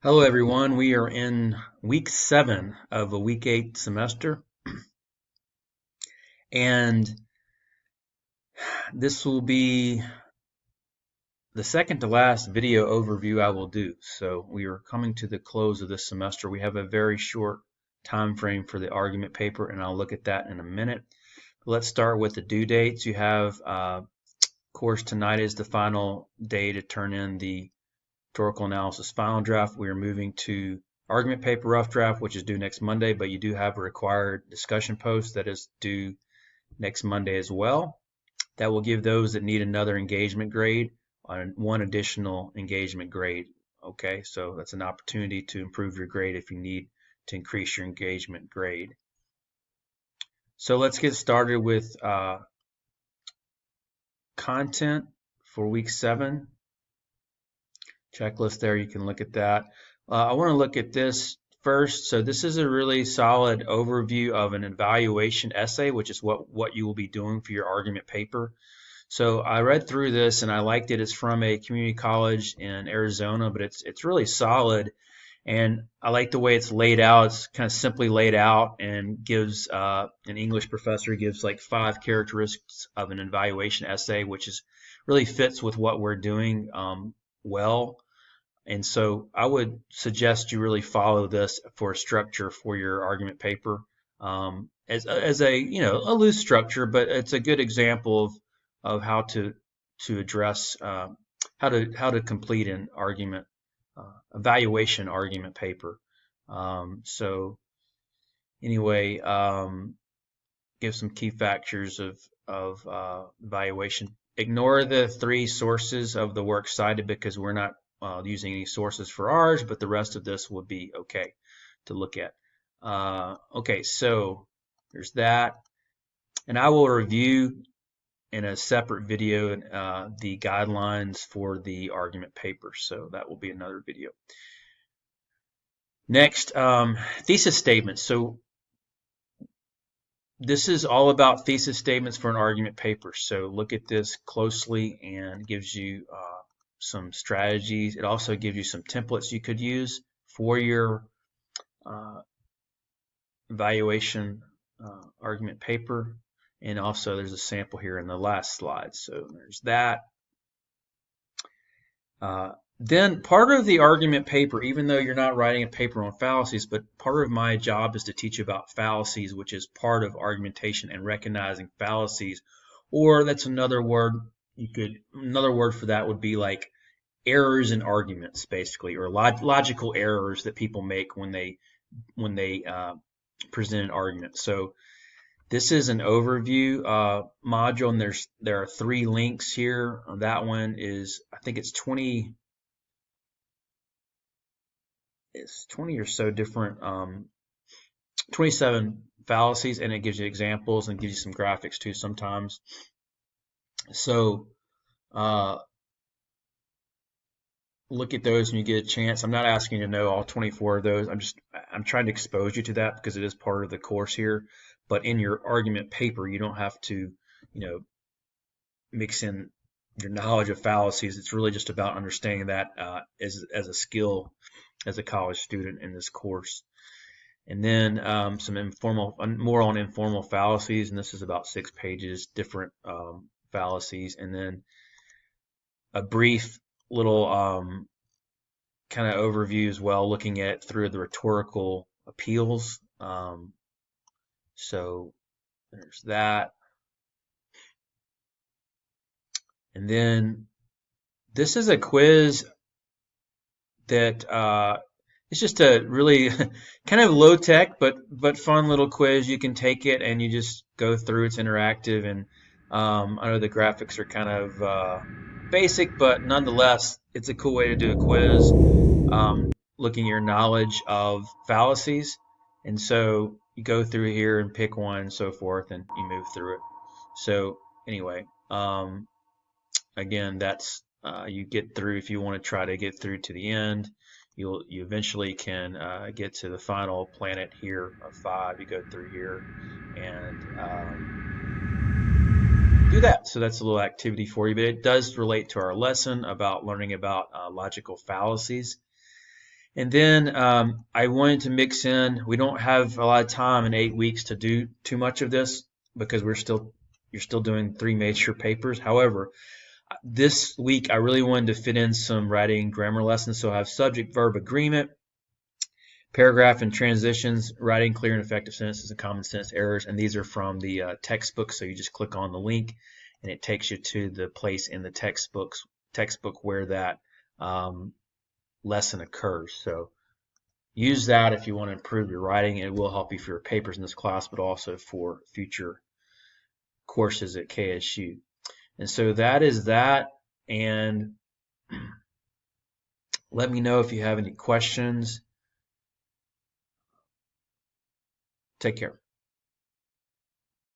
Hello, everyone. We are in week 7 of a week 8 semester, and this will be the second to last video overview I will do. So we are coming to the close of this semester. We have a very short time frame for the argument paper, and I'll look at that in a minute. Let's start with the due dates. You have, of course, tonight is the final day to turn in the rhetorical analysis final draft. We are moving to argument paper rough draft, which is due next Monday, but you do have a required discussion post that is due next Monday as well. That will give those that need another engagement grade on one additional engagement grade. Okay, so that's an opportunity to improve your grade if you need to increase your engagement grade. So let's get started with content for week 7. Checklist there, you can look at that. I want to look at this first. So this is a really solid overview of an evaluation essay, which is what you will be doing for your argument paper. So I read through this and I liked it. It's from a community college in Arizona, but it's really solid. And I like the way it's laid out. It's kind of simply laid out and gives an English professor gives like 5 characteristics of an evaluation essay, which is really fits with what we're doing well. And so I would suggest you really follow this for a structure for your argument paper as a a loose structure, but it's a good example of how to address how to complete an argument evaluation argument paper. So anyway, give some key factors of evaluation. Ignore the 3 sources of the work cited because we're not using any sources for ours, but the rest of this would be okay to look at. Okay, so there's that. And I will review in a separate video the guidelines for the argument paper. So that will be another video. Next, thesis statements. So this is all about thesis statements for an argument paper. So look at this closely and gives you some strategies. It also gives you some templates you could use for your evaluation argument paper. And also there's a sample here in the last slide. So there's that. Then part of the argument paper, even though you're not writing a paper on fallacies, but part of my job is to teach you about fallacies, which is part of argumentation and recognizing fallacies. Or that's another word another word for that would be like errors in arguments, basically, or logical errors that people make when they present an argument. So this is an overview module, and there are 3 links here. That one is, I think it's 20 or so different 27 fallacies, and it gives you examples and gives you some graphics too sometimes. So look at those when you get a chance. I'm not asking you to know all 24 of those. I'm trying to expose you to that because it is part of the course here. But in your argument paper, you don't have to, mix in your knowledge of fallacies. It's really just about understanding that as a skill as a college student in this course. And then some more on informal fallacies, and this is about 6 pages, different fallacies, and then a brief little kind of overview as well, looking at through the rhetorical appeals. So there's that. And then this is a quiz that it's just a really kind of low tech but fun little quiz. You can take it and you just go through. It's interactive, and I know the graphics are kind of basic, but nonetheless, it's a cool way to do a quiz, looking at your knowledge of fallacies. And so you go through here and pick one and so forth, and you move through it. So anyway, again, that's you get through. If you want to try to get through to the end, you eventually can get to the final planet here of 5. You go through here and do that. So that's a little activity for you, but it does relate to our lesson about learning about logical fallacies. And then I wanted to mix in, we don't have a lot of time in 8 weeks to do too much of this because you're still doing 3 major papers. However, this week I really wanted to fit in some writing grammar lessons. So I have subject verb agreement, paragraph and transitions, writing clear and effective sentences, and common sense errors. And these are from the textbook. So you just click on the link and it takes you to the place in the textbook where that lesson occurs. So use that if you want to improve your writing. It will help you for your papers in this class, but also for future courses at KSU. And so that is that. And let me know if you have any questions. Take care.